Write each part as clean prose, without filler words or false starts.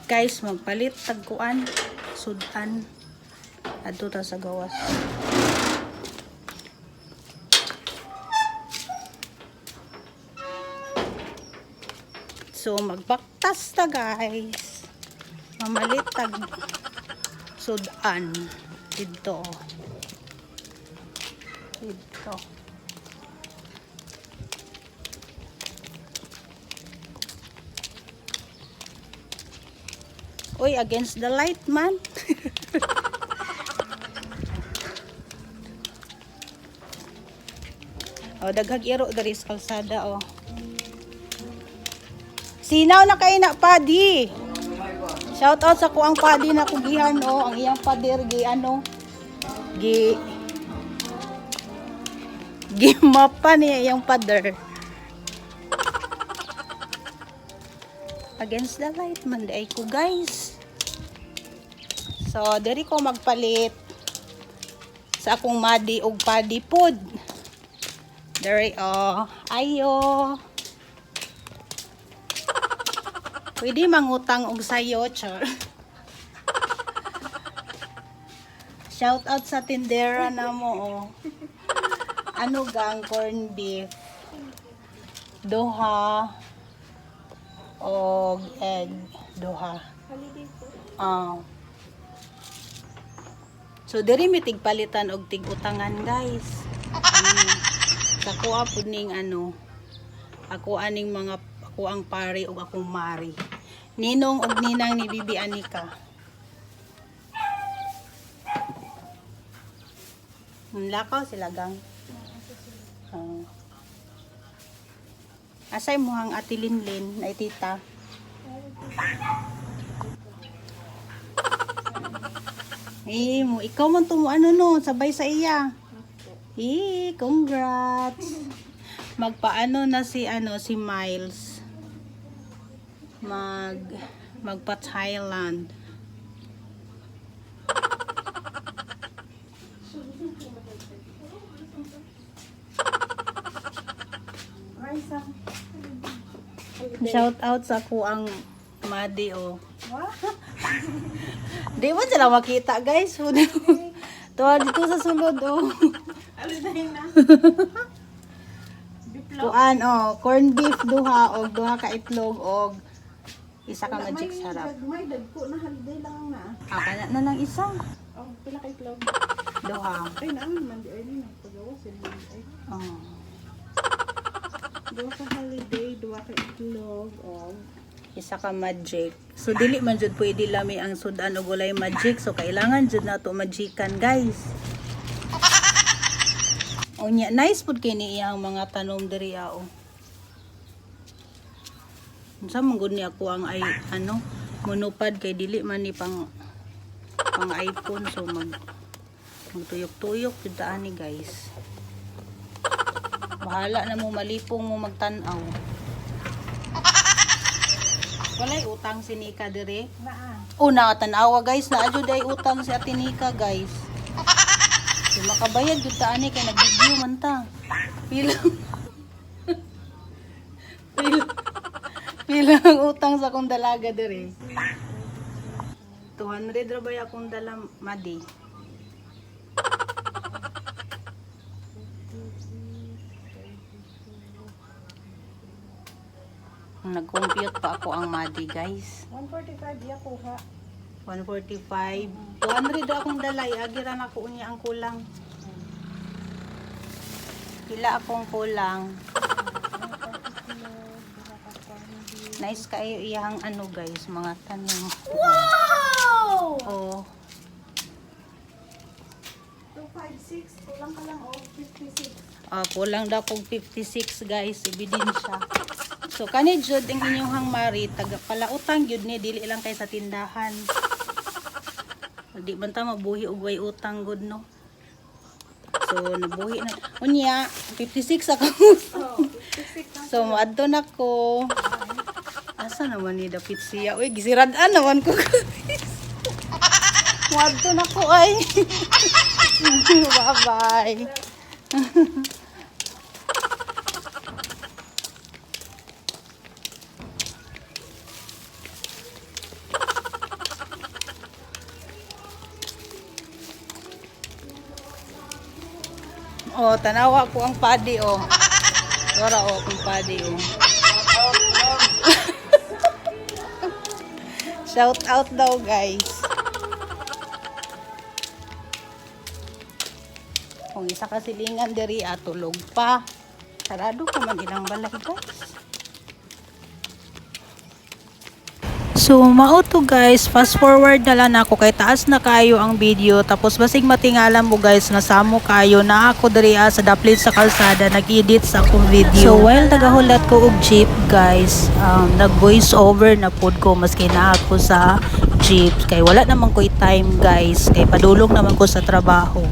Guys, magpalit tagkuan, sudan. Adto ta sa gawas. So magbaktas ta guys. Mamalit tag sudan dito. Dito. Uy, against the light man. Oh, daghag iro diri sa kalsada oh. Sinaw na kay na padi. Shout out sa kuang padi na kugihan oh, ang iyang pader gi ano. Gi mapa niya iyang pader. Against the light man day ko guys. So diri ko magpalit sa akong madi og padi pod. Diri oh, ayo. Pwede mangutang og sayo, char. Shout out sa tindera na mo oh. Ano gang corn beef. Duha og egg. Duha. So diri mi tigpalitan og tigutangan guys. Sa kuha pud ning ano. Ako aning mga ako ang pare ug akong mari. Ninong ug ninang ni Bibi Anika. Lakaw sila gang. Asay mo ang Ate Linlin na tita. Mo ikaw man tumo ano no sabay sa iya. Congrats. Magpaano na si ano si Miles. Magpa Thailand. Shout out sa kuang madi oh. Di mo sila makita guys. Tuwa dito sa sulod oh. Kuan oh, corn beef duha og duha ka itlog og isa ka magic sarap. May dagko na haliday lang na. Kana na lang isa. Oh, pila ka itlog? Duha. Ay naman di ay na pagawas ay. Oh. Duha ka holiday, duha ka itlog og Isa ka magic. So dili man jud pwede lami ang sudan og walay magic. So kailangan jud nato magikan guys. Unya nice pud kay ni iyang mga tanom diri oh. Unsa man gud ni ako ang ay ano monopad kay dili man ni pang iPhone so magtuyok-tuyok jud ta ani guys. Bahala na mo malipong mo magtan-aw. Walay utang si Nika dire. naa. Una tan-awa guys na jud ay utang si Ate Nika guys. Di makabayad jud ta ani kay nag-video man ta. Pila ang utang sa akong dalaga dire. 200 ra bay akong dala madi. Nag-compute pa ako ang madi guys. 145 ya kuha. 145. 200 ra akong dala. Agiran ako unya ang kulang. Pila akong kulang. Nice kayo iyang ano guys, mga tanim. Wow! Oh. 256 kulang ka lang oh 56. Kulang daw kong 56 guys, ebidensya. So kani jud ang inyong mari taga palautang gyud ni dili lang kay sa tindahan. Di man ta mabuhi og way utang gud no. So nabuhi na. Unya 56 ako. Oh, 56 So moadto na ko. Asa naman ni dapit siya? Uy, gisirad-an naman ko guys. Moadto na ko ay. Bye-bye. Oh, tanawa ko ang padi oh. Wala oh, ang padi oh. Shout out daw guys. Kung isa ka silingan diri tulog pa. Sarado ko man ilang balay guys. So, mao to guys, fast forward na lang ako kay taas na kayo ang video tapos basig matingalan mo guys na samo kayo na ako diri sa daplit sa kalsada nag-edit sa akong video. So, while nagahulat ko og jeep guys, nag voice over na pod ko maski na ako sa jeep kay wala naman ko'y time guys kay padulong naman ko sa trabaho.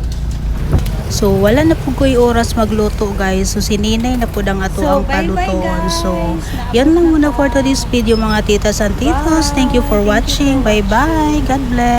So, wala na po ko'y oras magluto guys. So, sininay na po ang ato ang palutoon. So, yan lang muna for today's video mga titas and titos. Thank you for watching. Bye-bye. God bless.